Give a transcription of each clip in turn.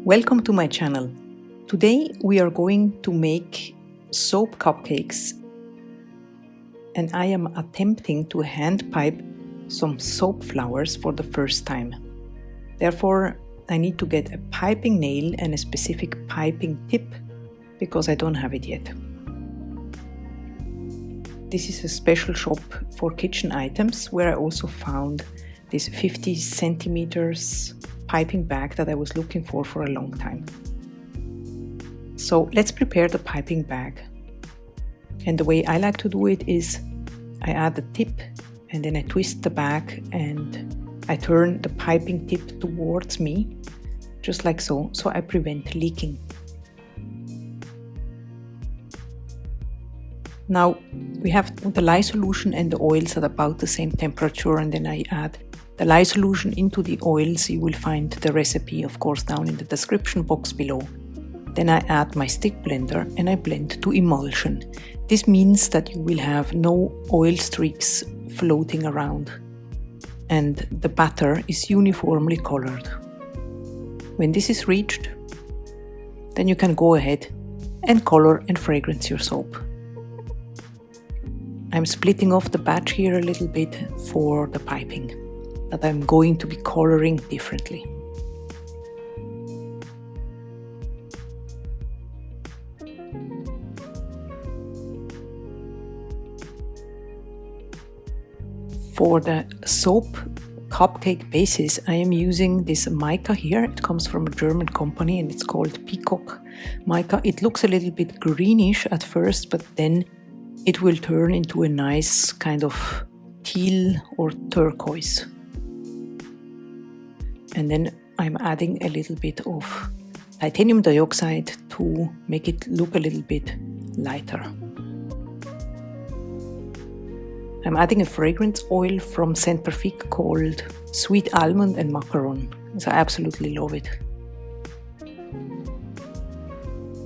Welcome to my channel. Today we are going to make soap cupcakes, and I am attempting to hand pipe some soap flowers for the first time. Therefore, I need to get a piping nail and a specific piping tip because I don't have it yet. This is a special shop for kitchen items where I also found this 50 centimeters piping bag that I was looking for a long time. So let's prepare the piping bag. And the way I like to do it is I add the tip and then I twist the bag and I turn the piping tip towards me, just like so I prevent leaking. Now we have the lye solution and the oils at about the same temperature, and then I add the lye solution into the oils. You will find the recipe, of course, down in the description box below. Then I add my stick blender and I blend to emulsion. This means that you will have no oil streaks floating around and the batter is uniformly colored. When this is reached, then you can go ahead and color and fragrance your soap. I'm splitting off the batch here a little bit for the piping, that I'm going to be coloring differently. For the soap cupcake bases, I am using this mica here. It comes from a German company and it's called Peacock mica. It looks a little bit greenish at first, but then it will turn into a nice kind of teal or turquoise. And then I'm adding a little bit of titanium dioxide to make it look a little bit lighter. I'm adding a fragrance oil from Saint Perfect called Sweet Almond and Macaron. So I absolutely love it.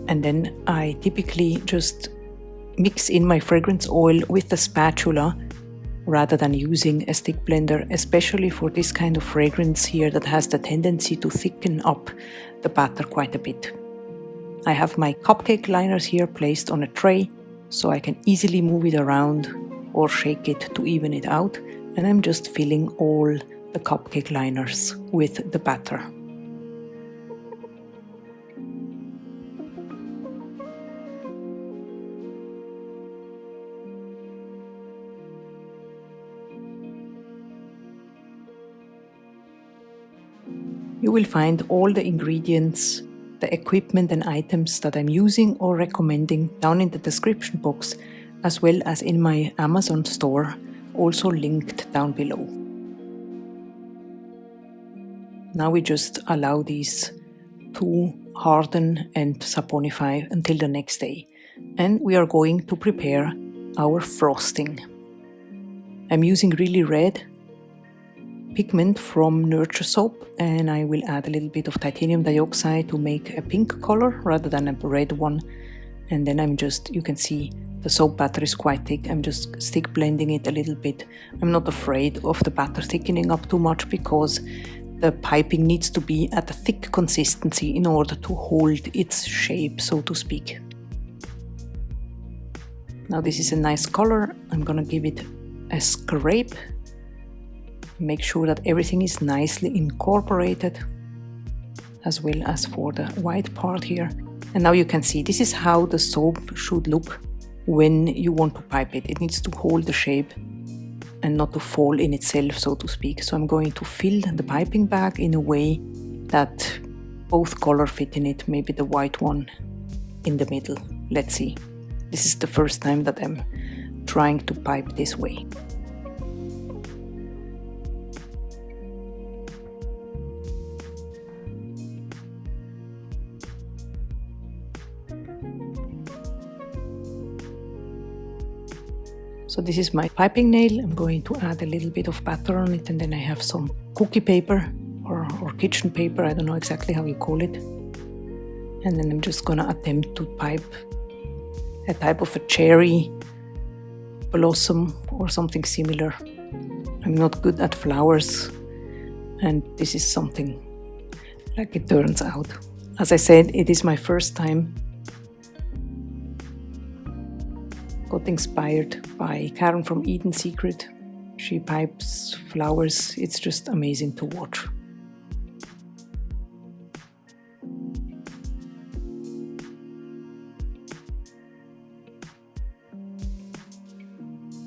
And then I typically just mix in my fragrance oil with the spatula rather than using a stick blender, especially for this kind of fragrance here that has the tendency to thicken up the batter quite a bit. I have my cupcake liners here placed on a tray so I can easily move it around or shake it to even it out, and I'm just filling all the cupcake liners with the batter. You will find all the ingredients, the equipment and items that I'm using or recommending down in the description box, as well as in my Amazon store, also linked down below. Now we just allow these to harden and saponify until the next day. And we are going to prepare our frosting. I'm using really red pigment from Nurture Soap, and I will add a little bit of titanium dioxide to make a pink color rather than a red one. And then you can see the soap batter is quite thick. I'm just stick blending it a little bit. I'm not afraid of the batter thickening up too much because the piping needs to be at a thick consistency in order to hold its shape, so to speak. Now this is a nice color. I'm gonna give it a scrape. Make sure that everything is nicely incorporated, as well as for the white part here. And now you can see this is how the soap should look when you want to pipe it. It needs to hold the shape and not to fall in itself, so to speak. So I'm going to fill the piping bag in a way that both colors fit in it, maybe the white one in the middle. Let's see. This is the first time that I'm trying to pipe this way. So this is my piping nail. I'm going to add a little bit of batter on it, and then I have some cookie paper or kitchen paper, I don't know exactly how you call it. And then I'm just gonna attempt to pipe a type of a cherry blossom or something similar. I'm not good at flowers, and this is something like it turns out. As I said, it is my first time. Got inspired by Karen from Eden Secret. She pipes flowers. It's just amazing to watch.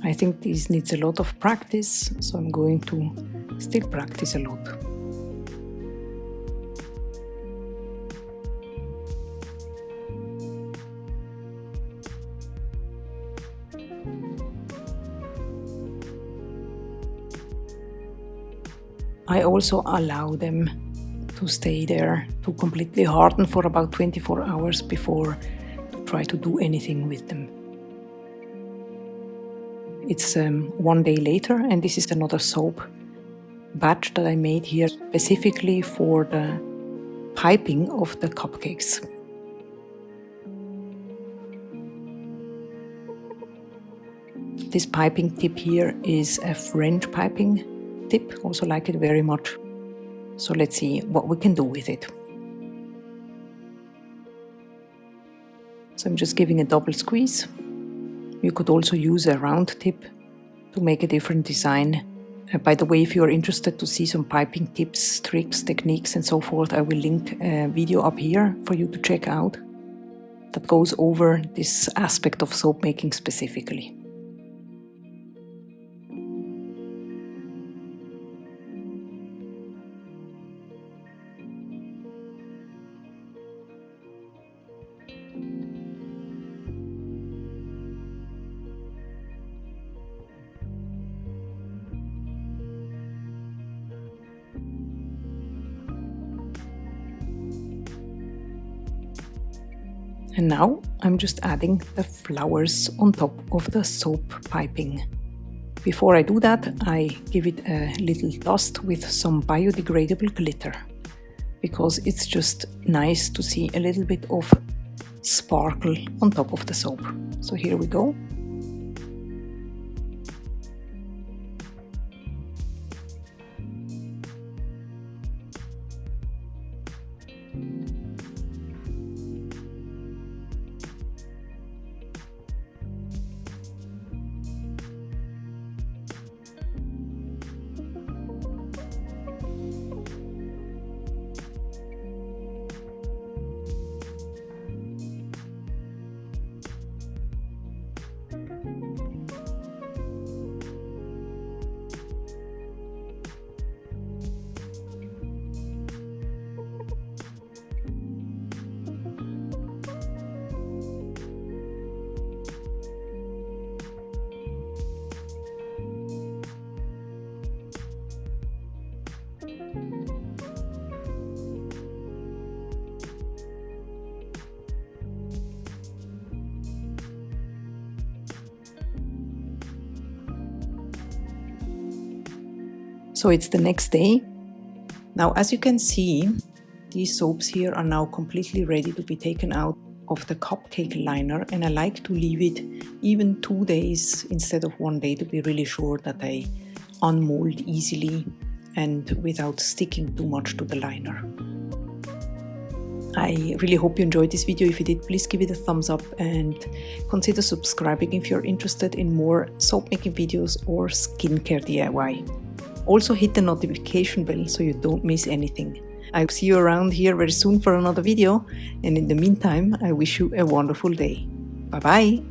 I think this needs a lot of practice, so I'm going to still practice a lot. I also allow them to stay there to completely harden for about 24 hours before to try to do anything with them. It's 1 day later, and this is another soap batch that I made here specifically for the piping of the cupcakes. This piping tip here is a French piping tip, also like it very much. So let's see what we can do with it. So I'm just giving a double squeeze. You could also use a round tip to make a different design. By the way, if you are interested to see some piping tips, tricks, techniques and so forth, I will link a video up here for you to check out that goes over this aspect of soap making specifically. And now I'm just adding the flowers on top of the soap piping. Before I do that, I give it a little dust with some biodegradable glitter, because it's just nice to see a little bit of sparkle on top of the soap. So here we go. So it's the next day. Now, as you can see, these soaps here are now completely ready to be taken out of the cupcake liner, and I like to leave it even 2 days instead of 1 day to be really sure that they unmold easily and without sticking too much to the liner. I really hope you enjoyed this video. If you did, please give it a thumbs up and consider subscribing if you're interested in more soap making videos or skincare DIY. Also hit the notification bell so you don't miss anything. I'll see you around here very soon for another video, and in the meantime, I wish you a wonderful day. Bye bye!